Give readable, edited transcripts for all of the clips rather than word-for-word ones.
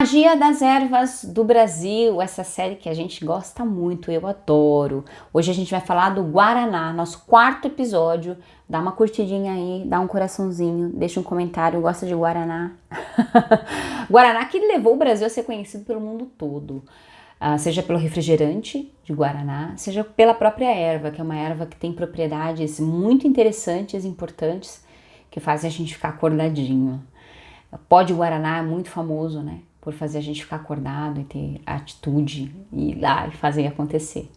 Magia das Ervas do Brasil, essa série que a gente gosta muito, eu adoro. Hoje a gente vai falar do Guaraná, nosso quarto episódio. Dá uma curtidinha aí, dá um coraçãozinho, deixa um comentário, gosta de Guaraná? Guaraná que levou o Brasil a ser conhecido pelo mundo todo. Seja pelo refrigerante de Guaraná, seja pela própria erva, que é uma erva que tem propriedades muito interessantes e importantes que fazem a gente ficar acordadinho. O pó de Guaraná é muito famoso, né? Por fazer a gente ficar acordado e ter atitude e ir lá e fazer acontecer.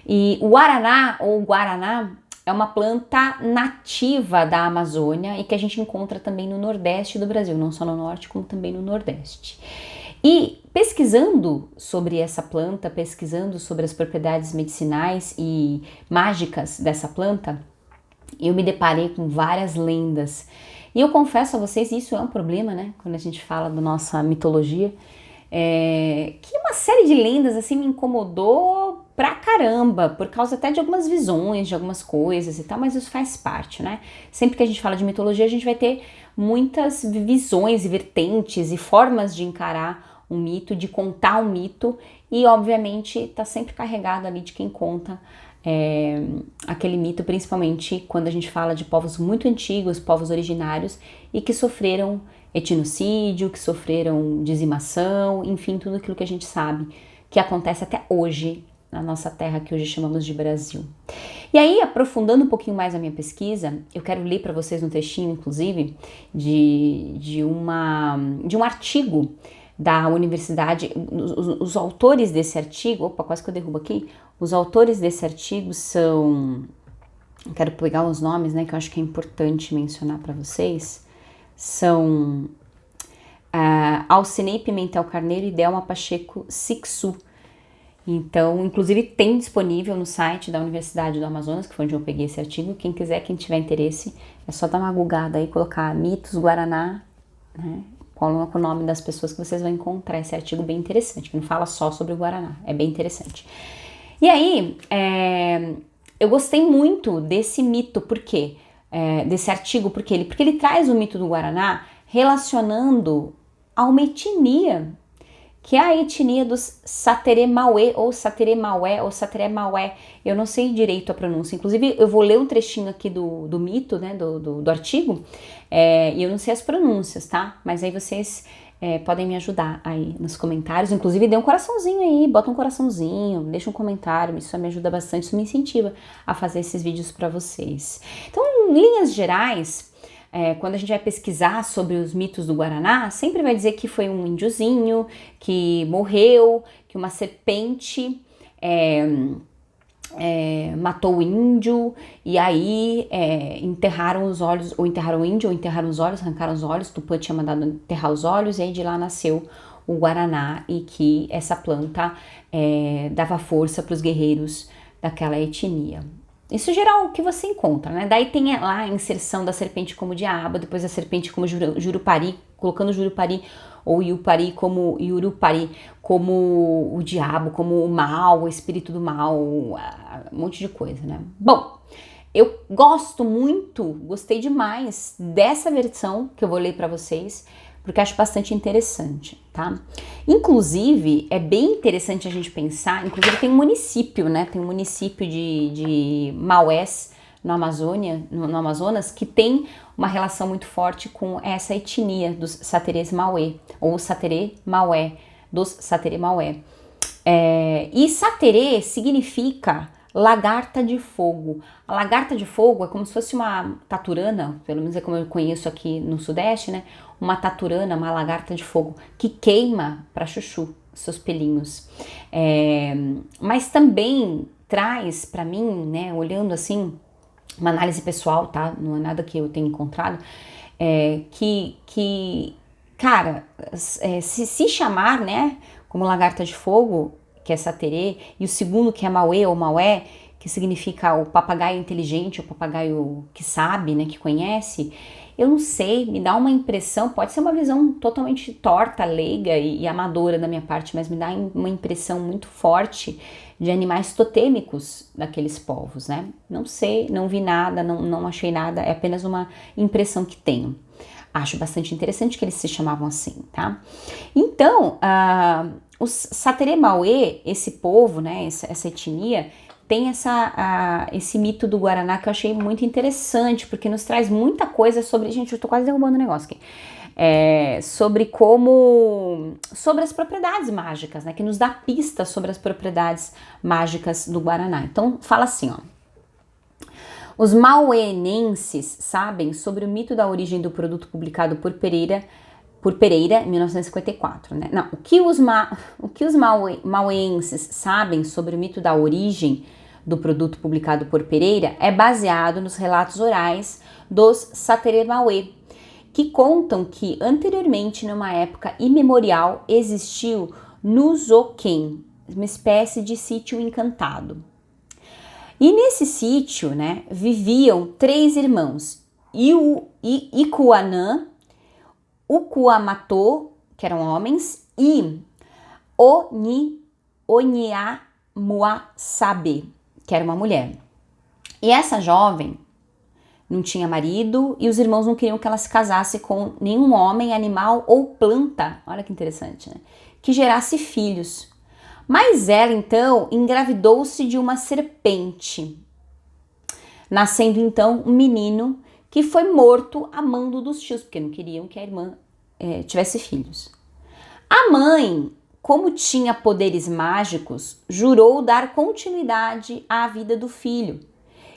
E o Guaraná ou Guaraná é uma planta nativa da Amazônia e que a gente encontra também no Nordeste do Brasil, não só no Norte, como também no Nordeste. E pesquisando sobre essa planta, pesquisando sobre as propriedades medicinais e mágicas dessa planta, eu me deparei com várias lendas. E eu confesso a vocês, isso é um problema, né? Quando a gente fala da nossa mitologia, que uma série de lendas assim me incomodou pra caramba, por causa até de algumas visões, de algumas coisas e tal, mas isso faz parte, né? Sempre que a gente fala de mitologia, a gente vai ter muitas visões e vertentes e formas de encarar um mito, de contar um mito, e obviamente tá sempre carregado ali de quem conta aquele mito, principalmente quando a gente fala de povos muito antigos, povos originários e que sofreram etnocídio, que sofreram dizimação, enfim, tudo aquilo que a gente sabe que acontece até hoje na nossa terra que hoje chamamos de Brasil. E aí, aprofundando um pouquinho mais a minha pesquisa, eu quero ler para vocês um textinho, inclusive, de um artigo da universidade. Os autores desse artigo, opa, quase que eu derrubo aqui. Os autores desse artigo são, quero pegar os nomes, né, que eu acho que é importante mencionar para vocês, são Alcinei Pimentel Carneiro e Delma Pacheco Sixu. Então, inclusive tem disponível no site da Universidade do Amazonas, que foi onde eu peguei esse artigo. Quem quiser, quem tiver interesse, é só dar uma googada aí, colocar mitos Guaraná, né? Coloca o nome das pessoas que vocês vão encontrar esse artigo bem interessante, que não fala só sobre o Guaraná, é bem interessante. E aí, eu gostei muito desse mito, por quê? Desse artigo, porque ele traz o mito do Guaraná relacionando a uma etnia, que é a etnia dos Sateré-Maué, ou Sateré-Maué, ou Sateré-Maué. Eu não sei direito a pronúncia. Inclusive, eu vou ler um trechinho aqui do mito, né, do artigo, e eu não sei as pronúncias, tá? Mas aí vocês podem me ajudar aí nos comentários. Inclusive, dê um coraçãozinho aí, bota um coraçãozinho, deixa um comentário, isso me ajuda bastante, isso me incentiva a fazer esses vídeos para vocês. Então, em linhas gerais, quando a gente vai pesquisar sobre os mitos do Guaraná, sempre vai dizer que foi um índiozinho que morreu, que uma serpente matou o índio, e aí enterraram os olhos, ou enterraram o índio, ou enterraram os olhos, arrancaram os olhos, Tupã tinha mandado enterrar os olhos, e aí de lá nasceu o Guaraná, e que essa planta dava força para os guerreiros daquela etnia. Isso geral o que você encontra, né? Daí tem lá a inserção da serpente como diabo, depois a serpente como Jurupari, colocando Jurupari ou Yurupari como o diabo, como o mal, o espírito do mal, um monte de coisa, né? Bom, eu gostei demais dessa versão que eu vou ler para vocês, porque acho bastante interessante, tá? Inclusive, é bem interessante a gente pensar, inclusive tem um município, né? Tem um município de Maués, no Amazonas, que tem uma relação muito forte com essa etnia dos Saterés-Maué, ou Sateré-Maué, dos Sateré-Maué. E Sateré significa lagarta de fogo. A lagarta de fogo é como se fosse uma taturana, pelo menos é como eu conheço aqui no Sudeste, né? Uma taturana, uma lagarta de fogo, que queima para chuchu seus pelinhos. Mas também traz para mim, né, olhando assim, uma análise pessoal, tá? Não é nada que eu tenha encontrado, cara, se chamar, né, como lagarta de fogo, que é Sateré, e o segundo que é Maué ou Maué, que significa o papagaio inteligente, o papagaio que sabe, né, que conhece, eu não sei, me dá uma impressão, pode ser uma visão totalmente torta, leiga e amadora da minha parte, mas me dá uma impressão muito forte de animais totêmicos daqueles povos, né? Não sei, não vi nada, não achei nada, é apenas uma impressão que tenho. Acho bastante interessante que eles se chamavam assim, tá? Então, os Satere-Mauê, esse povo, né, essa etnia, tem esse mito do Guaraná que eu achei muito interessante, porque nos traz muita coisa sobre... Gente, eu tô quase derrubando o negócio aqui. Sobre as propriedades mágicas, né, que nos dá pistas sobre as propriedades mágicas do Guaraná. Então, fala assim, ó. Os mauenenses sabem sobre o mito da origem do produto publicado por Pereira em 1954, né? Não, o que os mauenses sabem sobre o mito da origem do produto publicado por Pereira é baseado nos relatos orais dos Satere-Mauê, que contam que anteriormente, numa época imemorial, existiu no Zoquém, uma espécie de sítio encantado. E nesse sítio, né, viviam 3 irmãos, Icuanã, Ucuamatô, que eram homens, e Oniamuasabe, que era uma mulher. E essa jovem não tinha marido e os irmãos não queriam que ela se casasse com nenhum homem, animal ou planta, olha que interessante, né, que gerasse filhos. Mas ela, então, engravidou-se de uma serpente, nascendo, então, um menino que foi morto a mando dos tios, porque não queriam que a irmã tivesse filhos. A mãe, como tinha poderes mágicos, jurou dar continuidade à vida do filho.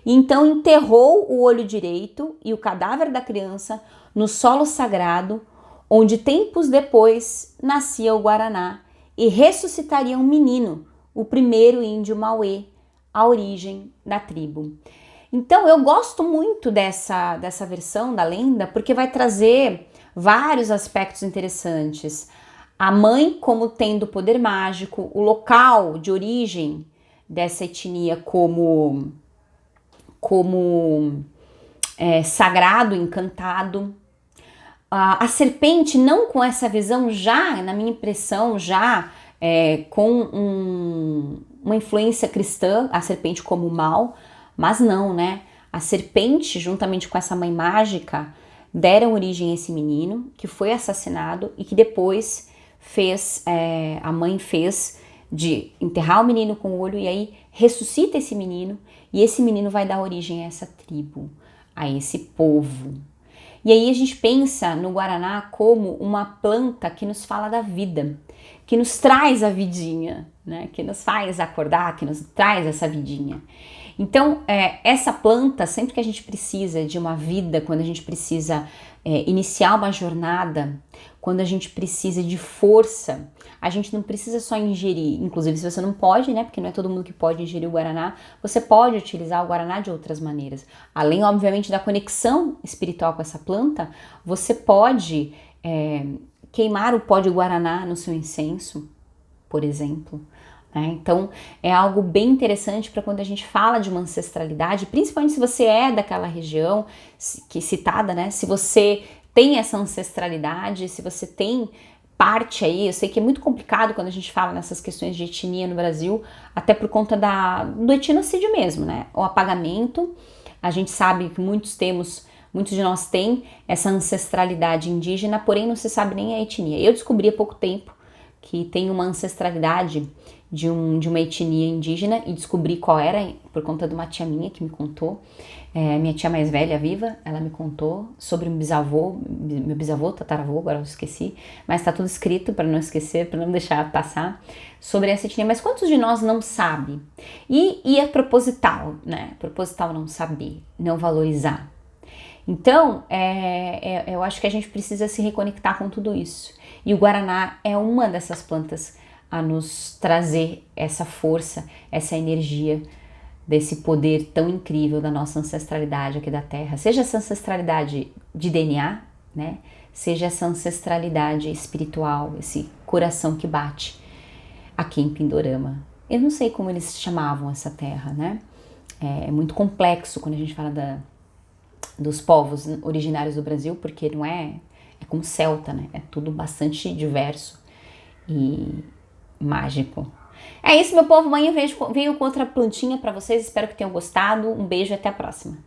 E então enterrou o olho direito e o cadáver da criança no solo sagrado, onde tempos depois nascia o Guaraná, e ressuscitaria um menino, o primeiro índio Mauê, a origem da tribo. Então eu gosto muito dessa versão da lenda, porque vai trazer vários aspectos interessantes. A mãe como tendo poder mágico, o local de origem dessa etnia como sagrado, encantado. A serpente não com essa visão já, na minha impressão, já com uma influência cristã, a serpente como mal, mas não, né? A serpente, juntamente com essa mãe mágica, deram origem a esse menino que foi assassinado e que depois a mãe fez de enterrar o menino com o olho e aí ressuscita esse menino e esse menino vai dar origem a essa tribo, a esse povo. E aí a gente pensa no Guaraná como uma planta que nos fala da vida, que nos traz a vidinha, né? Que nos faz acordar, que nos traz essa vidinha. Então, essa planta, sempre que a gente precisa de uma vida, quando a gente precisa iniciar uma jornada, quando a gente precisa de força, a gente não precisa só ingerir, inclusive se você não pode, né, porque não é todo mundo que pode ingerir o Guaraná, você pode utilizar o Guaraná de outras maneiras. Além, obviamente, da conexão espiritual com essa planta, você pode queimar o pó de Guaraná no seu incenso, por exemplo. Então é algo bem interessante para quando a gente fala de uma ancestralidade, principalmente se você é daquela região que citada, né? Se você tem essa ancestralidade, se você tem parte aí, eu sei que é muito complicado quando a gente fala nessas questões de etnia no Brasil, até por conta do etnocídio mesmo, né? O apagamento, a gente sabe que muitos de nós têm essa ancestralidade indígena, porém não se sabe nem a etnia. Eu descobri há pouco tempo que tem uma ancestralidade de uma etnia indígena e descobri qual era por conta de uma tia minha que me contou, minha tia mais velha, viva, ela me contou sobre meu bisavô, tataravô, agora eu esqueci, mas tá tudo escrito para não esquecer, para não deixar passar, sobre essa etnia. Mas quantos de nós não sabe? E é proposital, né? Proposital não saber, não valorizar. Então, eu acho que a gente precisa se reconectar com tudo isso. E o Guaraná é uma dessas plantas a nos trazer essa força, essa energia desse poder tão incrível da nossa ancestralidade aqui da Terra. Seja essa ancestralidade de DNA, né? Seja essa ancestralidade espiritual, esse coração que bate aqui em Pindorama. Eu não sei como eles chamavam essa terra, né? É muito complexo quando a gente fala dos povos originários do Brasil, porque não é como celta, né? É tudo bastante diverso e mágico. É isso, meu povo. Amanhã veio com outra plantinha para vocês. Espero que tenham gostado. Um beijo e até a próxima.